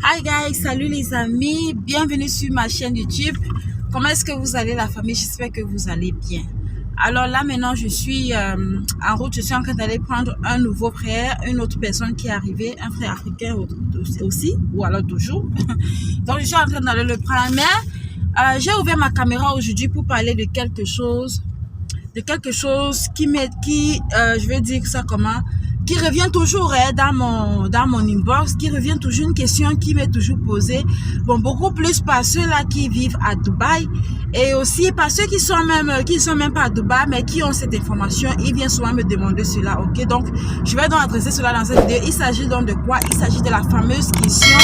Hi guys, salut les amis, bienvenue sur ma chaîne YouTube. Comment est-ce que vous allez la famille? J'espère que vous allez bien. Alors là maintenant je suis en route, je suis en train d'aller prendre un nouveau frère, une autre personne qui est arrivée, un frère africain aussi, ou alors toujours. Donc je suis en train d'aller le prendre, mais j'ai ouvert ma caméra aujourd'hui pour parler de quelque chose je vais dire ça comment, qui revient toujours dans mon inbox, qui revient toujours, une question qui m'est toujours posée, bon, beaucoup plus par ceux-là qui vivent à Dubaï et aussi par ceux qui sont même pas à Dubaï mais qui ont cette information. Ils viennent souvent me demander cela, ok? Donc je vais donc adresser cela dans cette vidéo. Il s'agit donc de quoi? Il s'agit de la fameuse question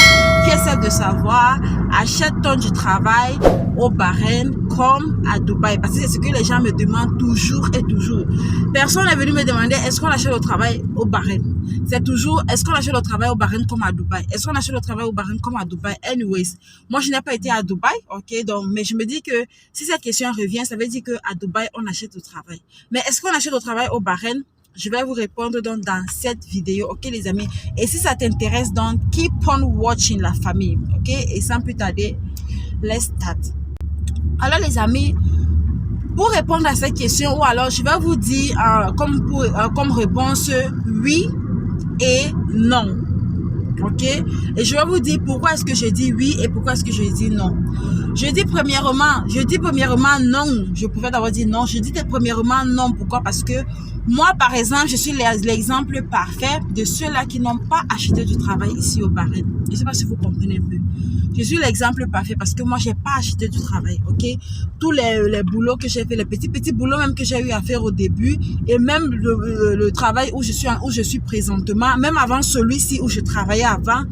qui est celle de savoir: achète-t-on du travail au Bahreïn comme à Dubaï? Parce que c'est ce que les gens me demandent toujours et toujours. Personne n'est venu me demander est-ce qu'on achète le travail au Bahreïn. C'est toujours est-ce qu'on achète le travail au Bahreïn comme à Dubaï? Est-ce qu'on achète le travail au Bahreïn comme à Dubaï? Anyways, moi je n'ai pas été à Dubaï, ok? Donc, mais je me dis que si cette question revient, ça veut dire qu'à Dubaï on achète le travail. Mais est-ce qu'on achète le travail au Bahreïn? Je vais vous répondre donc dans cette vidéo, ok les amis? Et si ça t'intéresse, donc keep on watching la famille, ok? Et sans plus tarder, let's start. Alors les amis, pour répondre à cette question, ou alors je vais vous dire comme réponse oui et non. Ok? Et je vais vous dire pourquoi est-ce que je dis oui et pourquoi est-ce que je dis non. Je dis premièrement non. Je pouvais d'abord dire non. Je dis premièrement non. Pourquoi? Parce que moi, par exemple, je suis l'exemple parfait de ceux-là qui n'ont pas acheté du travail ici au Bahreïn. Je ne sais pas si vous comprenez un peu. Je suis l'exemple parfait parce que moi, j'ai pas acheté du travail, ok? Tous les boulots que j'ai fait, les petits boulots même que j'ai eu à faire au début, et même le travail où je suis présentement, même avant celui-ci où je travaillais avant,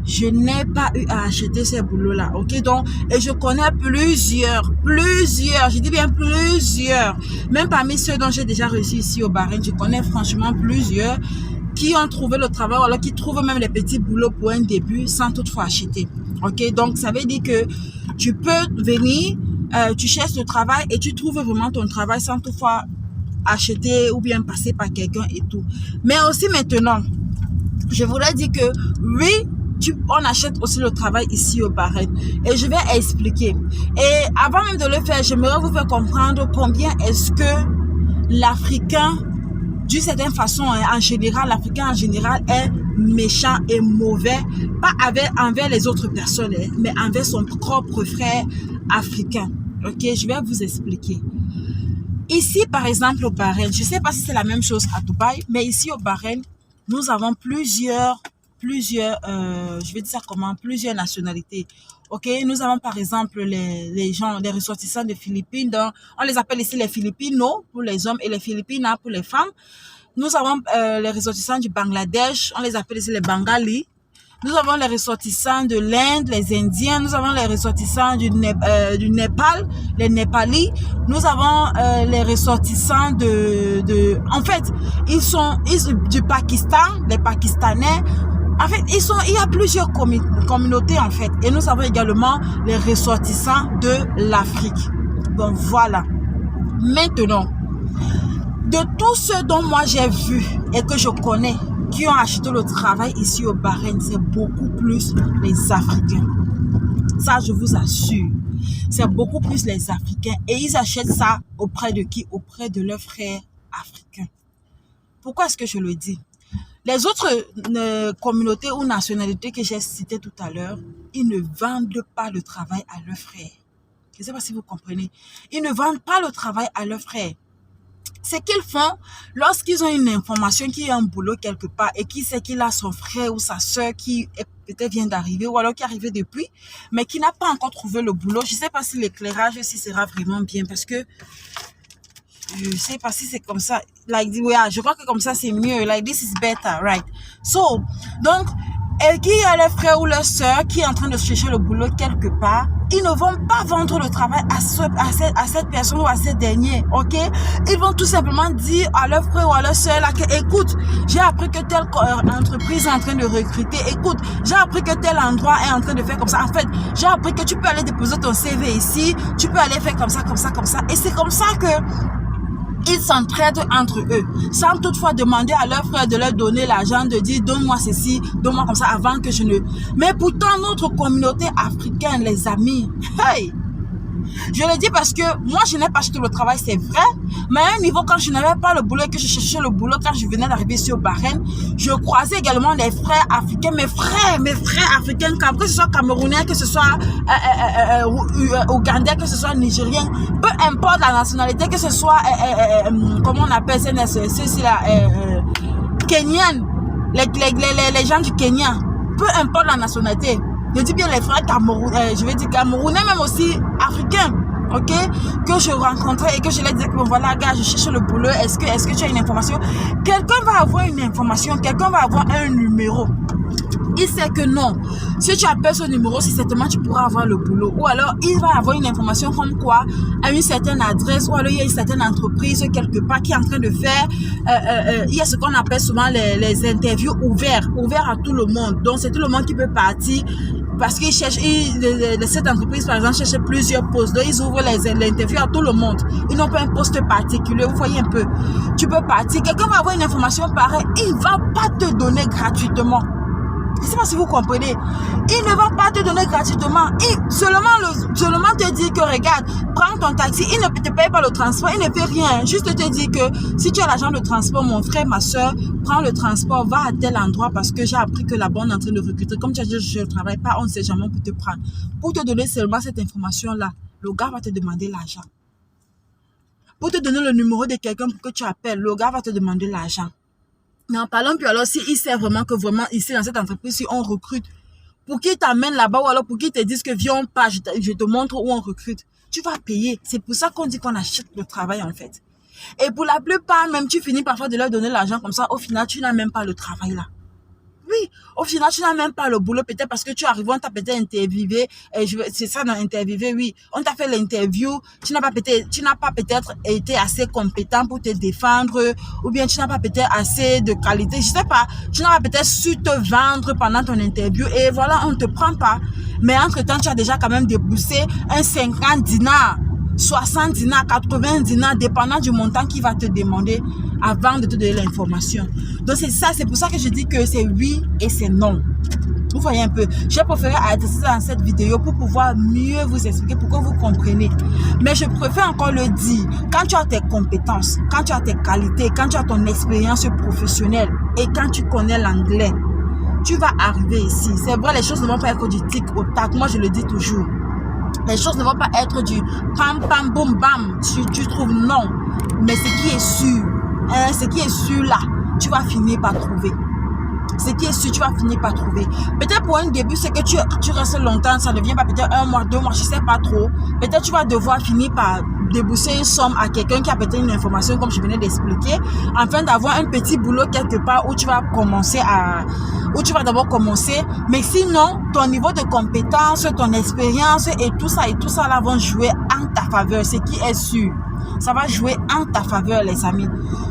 je n'ai pas eu à acheter ces boulots-là, ok? Donc, et je connais plusieurs, je dis bien plusieurs, même parmi ceux dont j'ai déjà reçu ici au Bahreïn, je connais franchement plusieurs qui ont trouvé le travail, ou alors qui trouvent même les petits boulots pour un début sans toutefois acheter. Ok, donc ça veut dire que tu peux venir, tu cherches le travail et tu trouves vraiment ton travail sans toutefois acheter ou bien passer par quelqu'un et tout. Mais aussi maintenant, je voulais dire que oui, on achète aussi le travail ici au Bahreïn. Et je vais expliquer. Et avant même de le faire, j'aimerais vous faire comprendre combien est-ce que l'Africain, d'une certaine façon, en général, l'Africain en général est méchant et mauvais, pas envers les autres personnes, mais envers son propre frère africain. Ok, je vais vous expliquer. Ici, par exemple, au Bahreïn, je ne sais pas si c'est la même chose à Dubaï, mais ici au Bahreïn, nous avons plusieurs nationalités. Ok, nous avons par exemple les ressortissants de Philippines, donc on les appelle ici les Filipinos pour les hommes et les Filipinas pour les femmes. Nous avons les ressortissants du Bangladesh, on les appelle ici les Bengalis. Nous avons les ressortissants de l'Inde, les Indiens. Nous avons les ressortissants du Népal, les Népalis. Nous avons les ressortissants en fait, du Pakistan, les Pakistanais. En fait, il y a plusieurs communautés en fait. Et nous avons également les ressortissants de l'Afrique. Donc voilà. Maintenant, de tous ceux dont moi j'ai vu et que je connais qui ont acheté le travail ici au Bahreïn, c'est beaucoup plus les Africains. Ça, je vous assure. C'est beaucoup plus les Africains. Et ils achètent ça auprès de qui? Auprès de leurs frères africains. Pourquoi est-ce que je le dis? Les autres communautés ou nationalités que j'ai citées tout à l'heure, ils ne vendent pas le travail à leurs frères. Je ne sais pas si vous comprenez. Ils ne vendent pas le travail à leurs frères. Ce qu'ils font, lorsqu'ils ont une information qu'il y a un boulot quelque part et qui sait qu'il a son frère ou sa soeur qui peut-être vient d'arriver ou alors qui est arrivé depuis, mais qui n'a pas encore trouvé le boulot. Je ne sais pas si l'éclairage ici sera vraiment bien parce que je ne sais pas si c'est comme ça. Like, yeah, je crois que comme ça c'est mieux. Like, this is better, right? So, donc, et qui a leur frère ou leur soeur qui est en train de chercher le boulot quelque part, ils ne vont pas vendre le travail à cette personne ou à cette dernier, ok? Ils vont tout simplement dire à leur frère ou à leur soeur là que, écoute, j'ai appris que telle entreprise est en train de recruter, écoute, j'ai appris que tel endroit est en train de faire comme ça. En fait, j'ai appris que tu peux aller déposer ton CV ici, tu peux aller faire comme ça, comme ça, comme ça. Et c'est comme ça que Ils s'entraident entre eux, sans toutefois demander à leurs frères de leur donner l'argent, de dire donne-moi ceci, donne-moi comme ça avant que je ne... Mais pourtant, notre communauté africaine, les amis, hey! Je le dis parce que moi, je n'ai pas acheté le travail, c'est vrai. Mais à un niveau, quand je n'avais pas le boulot et que je cherchais le boulot, quand je venais d'arriver ici au Bahreïn, je croisais également des frères africains, mes frères africains, que ce soit camerounais, que ce soit ougandais, que ce soit nigérien, peu importe la nationalité, que ce soit, comment on appelle ceci là, kenyan, les gens du Kenya, peu importe la nationalité. Je dis bien les frères camerounais, je vais dire camerounais, même aussi africains, ok, que je rencontrais et que je leur disais que bon, voilà, gars, je cherche le boulot, est-ce que tu as une information? Quelqu'un va avoir une information, quelqu'un va avoir un numéro. Il sait que non. Si tu appelles ce numéro, c'est certainement tu pourras avoir le boulot. Ou alors, il va avoir une information comme quoi, à une certaine adresse, ou alors il y a une certaine entreprise quelque part qui est en train de faire, il y a ce qu'on appelle souvent les interviews ouverts à tout le monde. Donc, c'est tout le monde qui peut partir. Parce qu'ils cherchent, cette entreprise, par exemple, cherche plusieurs postes. Donc, ils ouvrent l'interview à tout le monde. Ils n'ont pas un poste particulier. Vous voyez un peu. Tu peux partir. Quelqu'un va avoir une information pareille. Il ne va pas te donner gratuitement. Je ne sais pas si vous comprenez. Il ne va pas te donner gratuitement. Il seulement te dit que regarde, prends ton taxi. Il ne te paye pas le transport. Il ne fait rien. Juste te dit que si tu as l'argent de transport, mon frère, ma soeur, prends le transport, va à tel endroit parce que j'ai appris que là-bas on est en train de recruter. Comme tu as dit, je ne travaille pas, on ne sait jamais pour te prendre. Pour te donner seulement cette information-là, le gars va te demander l'argent. Pour te donner le numéro de quelqu'un pour que tu appelles, le gars va te demander l'argent. Mais en parlant, puis alors, s'il sait vraiment que vraiment ici dans cette entreprise, si on recrute, pour qu'il t'amène là-bas ou alors pour qu'il te dise que viens pas, je te montre où on recrute, tu vas payer. C'est pour ça qu'on dit qu'on achète le travail en fait. Et pour la plupart, même tu finis parfois de leur donner l'argent comme ça, au final, tu n'as même pas le travail là. Oui, au final, tu n'as même pas le boulot, peut-être parce que tu arrives, on t'a peut-être interviewé, c'est ça, dans interviewé, oui. On t'a fait l'interview, tu n'as pas peut-être été assez compétent pour te défendre, ou bien tu n'as pas peut-être assez de qualité, je sais pas, tu n'as pas peut-être su te vendre pendant ton interview, et voilà, on ne te prend pas. Mais entre-temps, tu as déjà quand même déboursé un 50 dinars. 60 dinars, 80 dinars, dépendant du montant qu'il va te demander avant de te donner l'information. Donc c'est ça, c'est pour ça que je dis que c'est oui et c'est non. Vous voyez un peu. J'ai préféré arrêter ça dans cette vidéo pour pouvoir mieux vous expliquer, pour que vous compreniez. Mais je préfère encore le dire, quand tu as tes compétences, quand tu as tes qualités, quand tu as ton expérience professionnelle et quand tu connais l'anglais, tu vas arriver ici. C'est vrai, les choses ne vont pas être du tic au tac. Moi, je le dis toujours. Les choses ne vont pas être du pam pam boum bam. Tu trouves non. Mais ce qui est sûr là, tu vas finir par trouver. Ce qui est sûr, tu vas finir par trouver. Peut-être pour un début, c'est que tu restes longtemps, ça ne vient pas peut-être 1 mois, 2 mois, je ne sais pas trop. Peut-être tu vas devoir finir par débourser une somme à quelqu'un qui a peut-être une information, comme je venais d'expliquer, afin d'avoir un petit boulot quelque part où tu vas d'abord commencer. Mais sinon, ton niveau de compétence, ton expérience et tout ça là vont jouer en ta faveur, ce qui est sûr. Ça va jouer en ta faveur, les amis.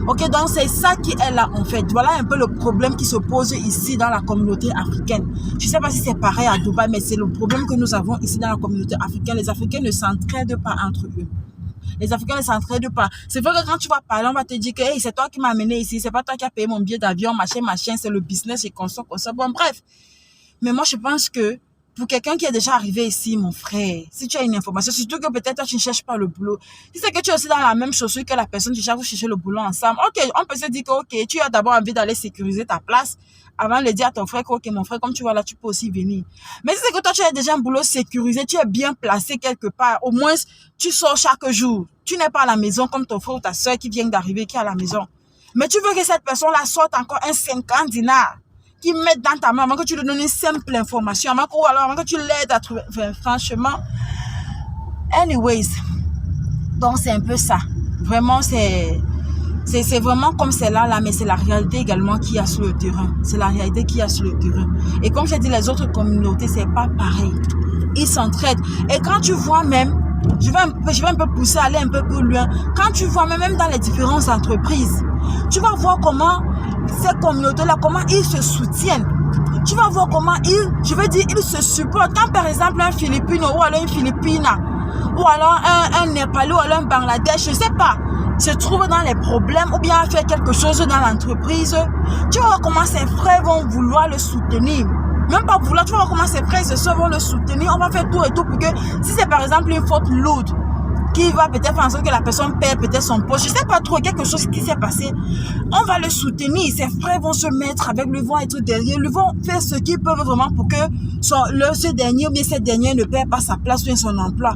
Ok, donc c'est ça qui est là, en fait. Voilà un peu le problème qui se pose ici dans la communauté africaine. Je ne sais pas si c'est pareil à Dubaï, mais c'est le problème que nous avons ici dans la communauté africaine. Les Africains ne s'entraident pas entre eux. Les Africains ne s'entraident pas. C'est vrai que quand tu vas parler, on va te dire que hey, c'est toi qui m'as amené ici, c'est pas toi qui as payé mon billet d'avion, machin, c'est le business et comme ça. Bon, bref. Mais moi, je pense que pour quelqu'un qui est déjà arrivé ici, mon frère, si tu as une information, surtout que peut-être toi, tu ne cherches pas le boulot. Si c'est que tu es aussi dans la même chaussure que la personne, tu cherches, vous cherchez le boulot ensemble. Ok, on peut se dire que ok, tu as d'abord envie d'aller sécuriser ta place avant de le dire à ton frère que ok, mon frère, comme tu vois là, tu peux aussi venir. Mais si c'est que toi, tu as déjà un boulot sécurisé, tu es bien placé quelque part, au moins, tu sors chaque jour. Tu n'es pas à la maison comme ton frère ou ta soeur qui vient d'arriver, qui est à la maison. Mais tu veux que cette personne-là sorte encore un 50 dinars. Qui mettent dans ta main avant que tu lui donnes une simple information, avant que tu l'aides à trouver. Enfin, franchement, anyways, donc c'est un peu ça. Vraiment, c'est vraiment comme c'est là, mais c'est la réalité également qu'il y a sur le terrain. C'est la réalité qu'il y a sur le terrain. Et comme j'ai dit, les autres communautés, c'est pas pareil. Ils s'entraident. Et quand tu vois même, je vais un peu pousser, aller un peu plus loin. Quand tu vois même dans les différentes entreprises, tu vas voir comment ces communautés-là, comment ils se soutiennent. Tu vas voir comment ils se supportent. Quand par exemple un Philippino ou alors une Philippine, ou alors un Népalais ou alors un Bangladesh, je ne sais pas, se trouve dans les problèmes ou bien faire quelque chose dans l'entreprise, tu vas voir comment ses frères vont vouloir le soutenir. Même pas vouloir, tu vas voir comment ses frères et ses soeurs vont le soutenir. On va faire tout et tout pour que, si c'est par exemple une faute lourde, qui va peut-être faire en sorte que la personne perd peut-être son poste, je sais pas trop, quelque chose qui s'est passé, on va le soutenir. Ses frères vont se mettre avec lui, vont être derrière lui, vont faire ce qu'ils peuvent vraiment pour que ce dernier ou bien cette dernière ne perd pas sa place ou son emploi.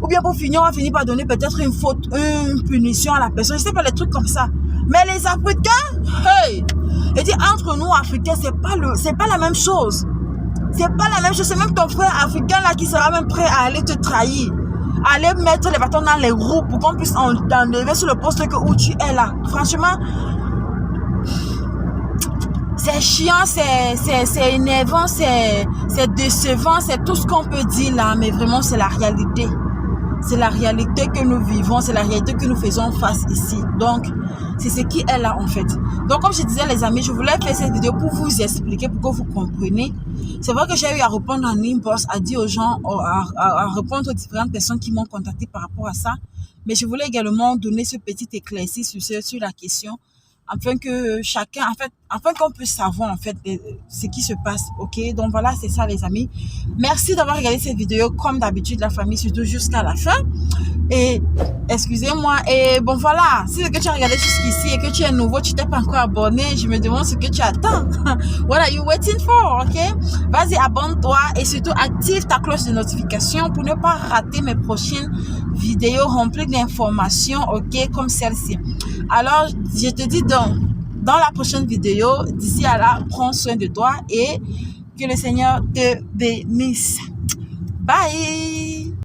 Ou bien pour finir, on va finir par donner peut-être une faute, une punition à la personne. Je sais pas, les trucs comme ça. Mais les Africains, hey! Et dit entre nous Africains, c'est pas la même chose. C'est pas la même chose. C'est même ton frère africain là qui sera même prêt à aller te trahir. Aller mettre les bâtons dans les roues pour qu'on puisse t'enlever sur le poste où tu es là. Franchement, c'est chiant, c'est énervant, c'est décevant, c'est tout ce qu'on peut dire là, mais vraiment c'est la réalité. C'est la réalité que nous vivons, c'est la réalité que nous faisons face ici. Donc, c'est ce qui est là en fait. Donc, comme je disais les amis, je voulais faire cette vidéo pour vous expliquer, pour que vous compreniez. C'est vrai que j'ai eu à répondre en inbox, à dire aux gens, à répondre aux différentes personnes qui m'ont contacté par rapport à ça. Mais je voulais également donner ce petit éclairci sur la question, afin que chacun, en fait, afin qu'on puisse savoir en fait ce qui se passe, ok? Donc voilà, c'est ça les amis. Merci d'avoir regardé cette vidéo comme d'habitude, la famille, surtout jusqu'à la fin. Et excusez-moi, et bon voilà, si c'est que tu as regardé jusqu'ici et que tu es nouveau, tu t'es pas encore abonné, je me demande ce que tu attends. What are you waiting for, ok? Vas-y, abonne-toi et surtout active ta cloche de notification pour ne pas rater mes prochaines vidéos remplies d'informations, ok, comme celle-ci. Alors, je te dis donc, dans la prochaine vidéo, d'ici à là, prends soin de toi et que le Seigneur te bénisse. Bye!